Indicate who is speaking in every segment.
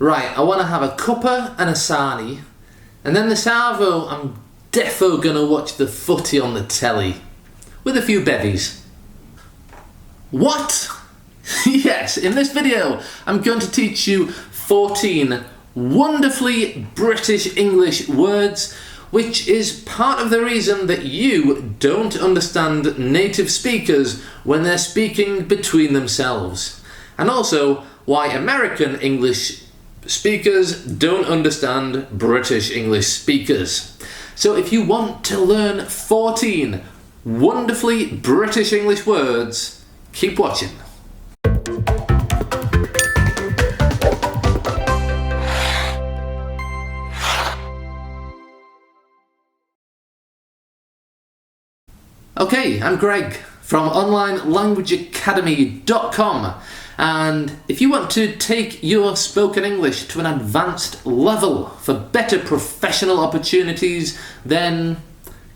Speaker 1: Right, I want to have a cuppa and a sarnie, and then this arvo I'm defo gonna watch the footy on the telly, with a few bevies. What? Yes, in this video I'm going to teach you 14 wonderfully British English words, which is part of the reason that you don't understand native speakers when they're speaking between themselves, and also why American English speakers don't understand British English speakers. So if you want to learn 14 wonderfully British English words, keep watching. Okay, I'm Greg from onlinelanguageacademy.com, and if you want to take your spoken English to an advanced level for better professional opportunities, then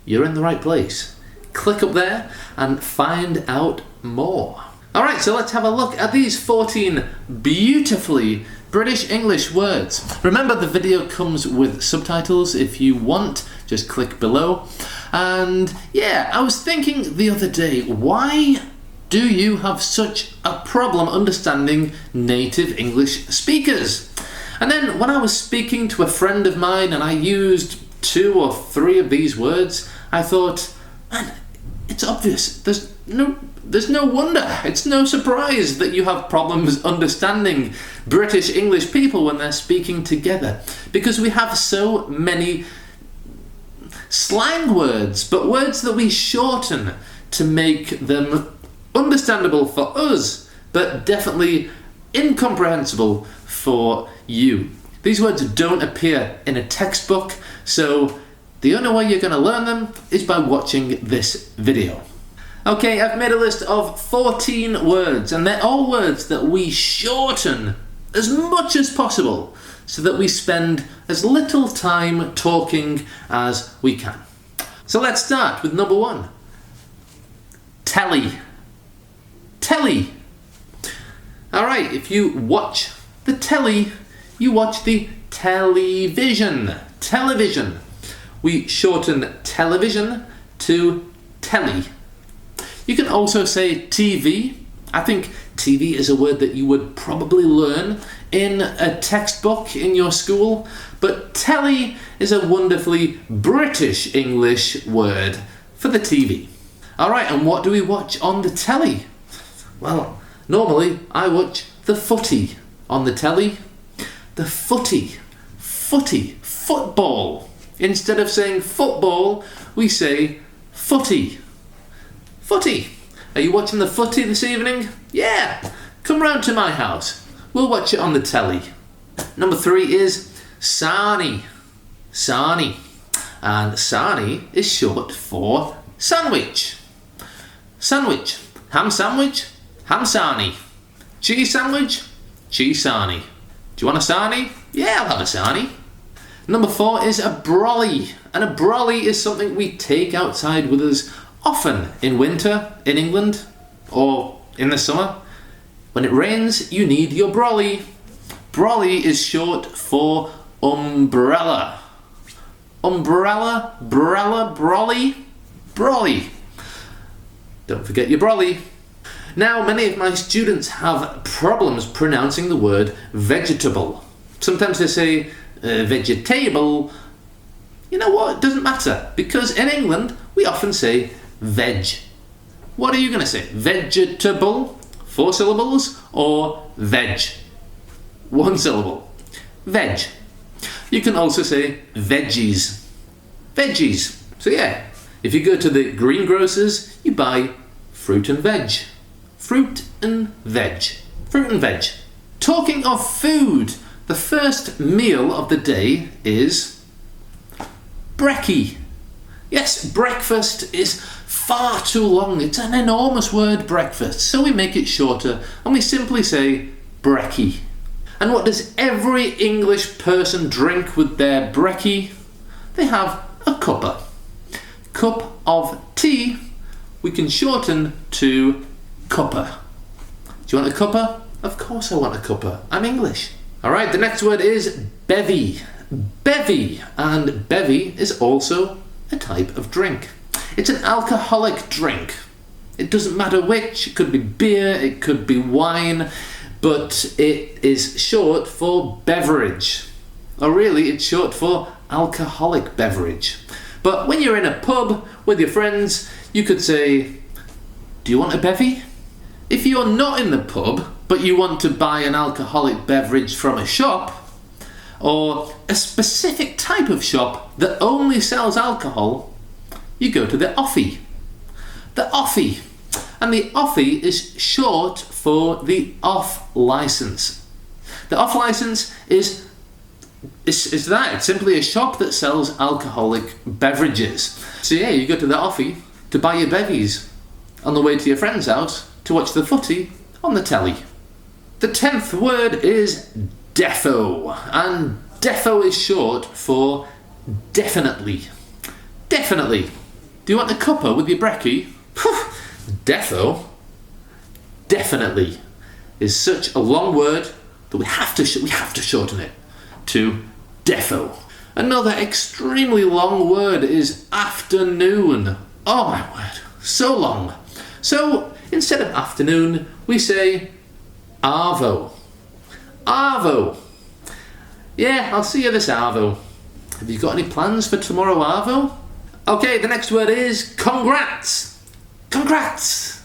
Speaker 1: you're in the right place. Click up there and find out more. Alright, so let's have a look at these 14 beautifully British English words. Remember, the video comes with subtitles. If you want, just click below. And yeah, I was thinking the other day, why do you have such a problem understanding native English speakers? And then when I was speaking to a friend of mine and I used 2 or 3 of these words, I thought, man, it's obvious. There's no wonder, it's no surprise that you have problems understanding British English people when they're speaking together, because we have so many slang words, but words that we shorten to make them understandable for us, but definitely incomprehensible for you. These words don't appear in a textbook, so the only way you're going to learn them is by watching this video. Okay, I've made a list of 14 words, and they're all words that we shorten as much as possible so that we spend as little time talking as we can. So let's start with number 1. Telly. Telly. Alright, if you watch the telly, you watch the television. Television. We shorten television to telly. You can also say TV. I think TV is a word that you would probably learn in a textbook in your school, but telly is a wonderfully British English word for the TV. Alright, and what do we watch on the telly? Well, normally I watch the footy on the telly. The footy. Footy. Football. Instead of saying football, we say footy. Footy. Are you watching the footy this evening? Yeah. Come round to my house. We'll watch it on the telly. Number 3 is sarnie. Sarnie. And sarnie is short for sandwich. Sandwich. Ham sandwich. Ham sarnie. Cheese sandwich. Cheese sarnie. Do you want a sarnie? Yeah, I'll have a sarnie. Number 4 is a brolly. And a brolly is something we take outside with us often in winter in England, or in the summer. When it rains, you need your brolly. Brolly is short for umbrella. Umbrella, brella, brolly, brolly. Don't forget your brolly. Now, many of my students have problems pronouncing the word vegetable. Sometimes they say vegetable. You know what? It doesn't matter, because in England we often say veg. What are you going to say? Vegetable, 4 syllables, or veg? 1 syllable. Veg. You can also say veggies. Veggies. So yeah, if you go to the greengrocers, you buy fruit and veg. Fruit and veg. Fruit and veg. Talking of food, the first meal of the day is Brekkie. Yes, breakfast is far too long. It's an enormous word, breakfast. So we make it shorter and we simply say Brekkie. And what does every English person drink with their Brekkie? They have a cuppa. Cup of tea we can shorten to cuppa. Do you want a cuppa? Of course I want a cuppa. I'm English. Alright, the next word is bevy. Bevy. And bevy is also a type of drink. It's an alcoholic drink. It doesn't matter which. It could be beer, it could be wine, but it is short for beverage. Or really, it's short for alcoholic beverage. But when you're in a pub with your friends, you could say, do you want a bevy? If you're not in the pub, but you want to buy an alcoholic beverage from a shop, or a specific type of shop that only sells alcohol, you go to the offie. The offie. And the offie is short for the off license. The off license is that. It's simply a shop that sells alcoholic beverages. So yeah, you go to the offie to buy your bevies on the way to your friend's house to watch the footy on the telly. The 10th word is defo, and defo is short for definitely. Definitely. Do you want a cuppa with your brekkie? Defo, definitely, is such a long word that we have to shorten it to defo. Another extremely long word is afternoon. Oh my word, so long. So instead of afternoon, we say arvo. Arvo. Yeah, I'll see you this arvo. Have you got any plans for tomorrow, arvo? Okay, the next word is congrats. Congrats.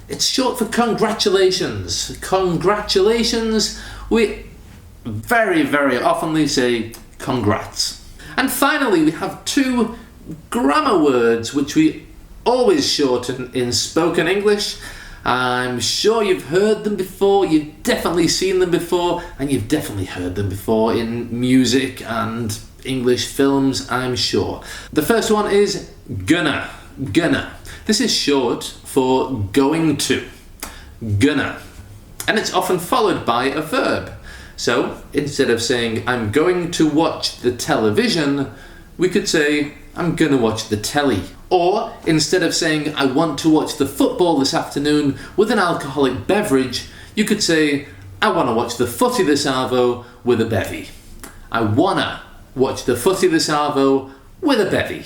Speaker 1: It's short for congratulations. Congratulations. We very, very oftenly say congrats. And finally, we have two grammar words which we always shorten in spoken English. I'm sure you've heard them before, you've definitely seen them before, and you've definitely heard them before in music and English films, I'm sure. The first one is Gunnar. Gunnar. This is short for going to. Gunnar. And it's often followed by a verb. So instead of saying I'm going to watch the television, we could say I'm gonna watch the telly. Or instead of saying I want to watch the football this afternoon with an alcoholic beverage, you could say I want to watch the footy this arvo with a bevy. I wanna watch the footy this arvo with a bevy.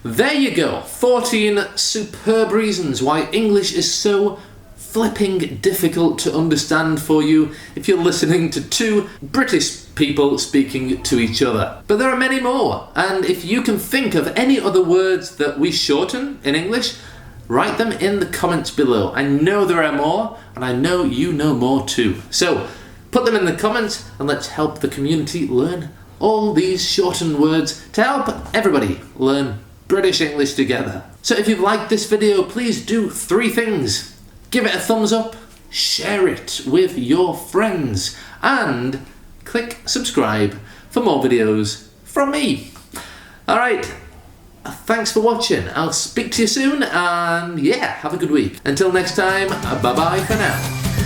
Speaker 1: There you go, 14 superb reasons why English is so flipping difficult to understand for you if you're listening to two British people speaking to each other. But there are many more, and if you can think of any other words that we shorten in English, write them in the comments below. I know there are more, and I know you know more too. So put them in the comments and let's help the community learn all these shortened words to help everybody learn British English together. So if you've liked this video, please do 3 things. Give it a thumbs up, share it with your friends, and click subscribe for more videos from me. Alright, thanks for watching. I'll speak to you soon, and yeah, have a good week. Until next time, bye bye for now.